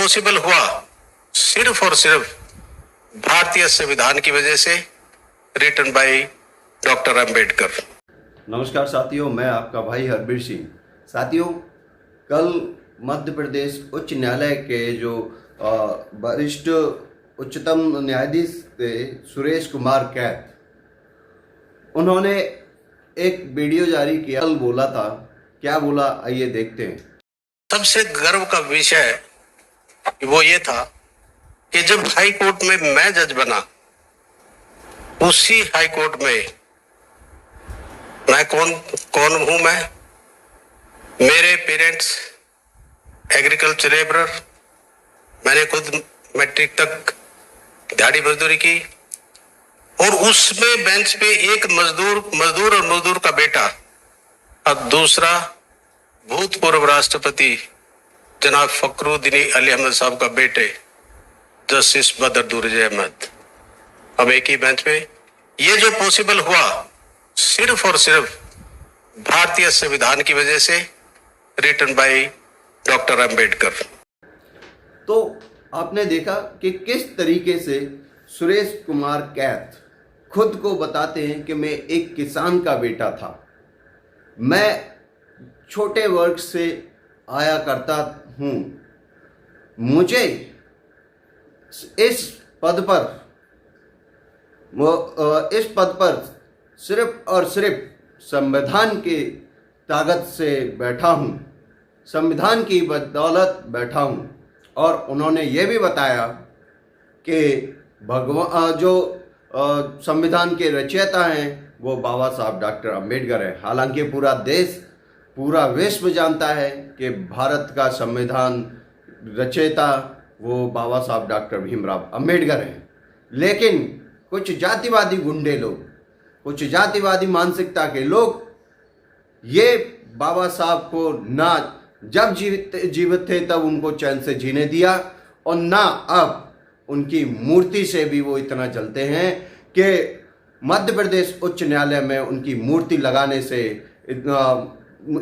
Possible हुआ सिर्फ और सिर्फ भारतीय संविधान की वजह से, रिटन बाय डॉक्टर अंबेडकर। नमस्कार साथियों, मैं आपका भाई हरबीर सिंह। साथियों, कल मध्य प्रदेश उच्च न्यायालय के जो वरिष्ठ उच्चतम न्यायाधीश थे सुरेश कुमार कैथ, उन्होंने एक वीडियो जारी किया। कल बोला था, क्या बोला आइए देखते हैं। सबसे गर्व का विषय वो ये था कि जब हाई कोर्ट में मैं जज बना, उसी हाई कोर्ट में मैं कौन हूं मेरे पेरेंट्स एग्रीकल्चर लेबरर, मैंने खुद मैट्रिक तक दिहाड़ी मजदूरी की, और उसमें बेंच पे एक मजदूर का बेटा और दूसरा भूतपूर्व राष्ट्रपति जनाब फखरुद्दीन अली अहमद साहब का बेटे जस्टिस बदरुद्दोजा अहमद, अब एक ही बेंच पे। ये जो पॉसिबल हुआ सिर्फ और सिर्फ भारतीय संविधान की वजह से, रिटन बाय डॉक्टर अंबेडकर। तो आपने देखा कि किस तरीके से सुरेश कुमार कैथ खुद को बताते हैं कि मैं एक किसान का बेटा था, मैं छोटे वर्ग से आया करता हूँ, मुझे इस पद पर सिर्फ और सिर्फ संविधान की ताकत से बैठा हूँ, संविधान की बदौलत बैठा हूँ। और उन्होंने ये भी बताया कि भगवान जो संविधान के रचयिता हैं वो बाबा साहब डॉक्टर अंबेडकर है। हालांकि पूरा देश, पूरा विश्व जानता है कि भारत का संविधान रचयिता वो बाबा साहब डॉक्टर भीमराव अंबेडकर हैं। लेकिन कुछ जातिवादी गुंडे लोग, कुछ जातिवादी मानसिकता के लोग ये बाबा साहब को ना जब जीवित थे तब उनको चैन से जीने दिया, और ना अब उनकी मूर्ति से भी वो इतना जलते हैं कि मध्य प्रदेश उच्च न्यायालय में उनकी मूर्ति लगाने से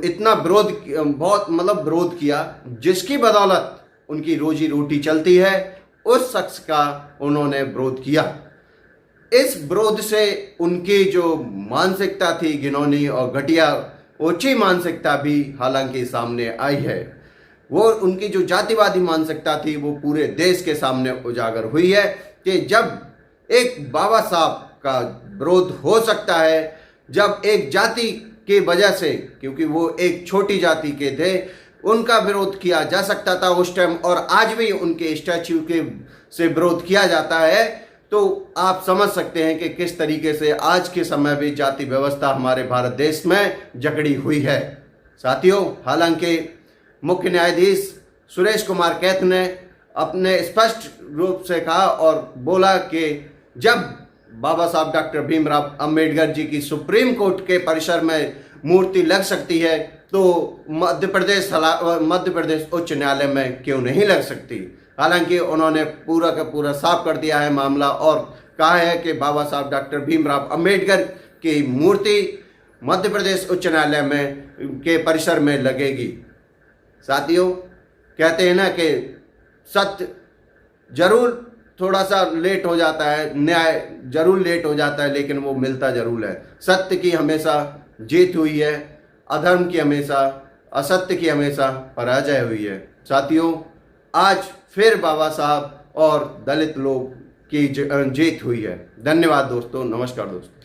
इतना विरोध किया, जिसकी बदौलत उनकी रोजी रोटी चलती है, उस शख्स का उन्होंने विरोध किया। इस विरोध से उनकी जो मानसिकता थी घिनौनी और घटिया ओछी मानसिकता भी हालांकि सामने आई है। वो उनकी जो जातिवादी मानसिकता थी वो पूरे देश के सामने उजागर हुई है कि जब एक बाबा साहब का विरोध हो सकता है, जब एक जाति की वजह से, क्योंकि वो एक छोटी जाति के थे, उनका विरोध किया जा सकता था उस टाइम, और आज भी उनके स्टैच्यू के से विरोध किया जाता है, तो आप समझ सकते हैं कि किस तरीके से आज के समय भी जाति व्यवस्था हमारे भारत देश में जकड़ी हुई है। साथियों, हालांकि मुख्य न्यायाधीश सुरेश कुमार कैथ ने अपने स्पष्ट रूप से कहा और बोला कि जब बाबा साहब डॉक्टर भीमराव अंबेडकर जी की सुप्रीम कोर्ट के परिसर में मूर्ति लग सकती है, तो मध्य प्रदेश उच्च न्यायालय में क्यों नहीं लग सकती। हालांकि उन्होंने पूरा का पूरा साफ कर दिया है मामला और कहा है कि बाबा साहब डॉक्टर भीमराव अंबेडकर की मूर्ति मध्य प्रदेश उच्च न्यायालय में के परिसर में लगेगी। साथियों, कहते हैं ना कि सत्य जरूर थोड़ा सा लेट हो जाता है, न्याय जरूर लेट हो जाता है, लेकिन वो मिलता जरूर है। सत्य की हमेशा जीत हुई है, अधर्म की हमेशा, असत्य की हमेशा पराजय हुई है। साथियों, आज फिर बाबा साहब और दलित लोग की जीत हुई है। धन्यवाद दोस्तों, नमस्कार दोस्तों।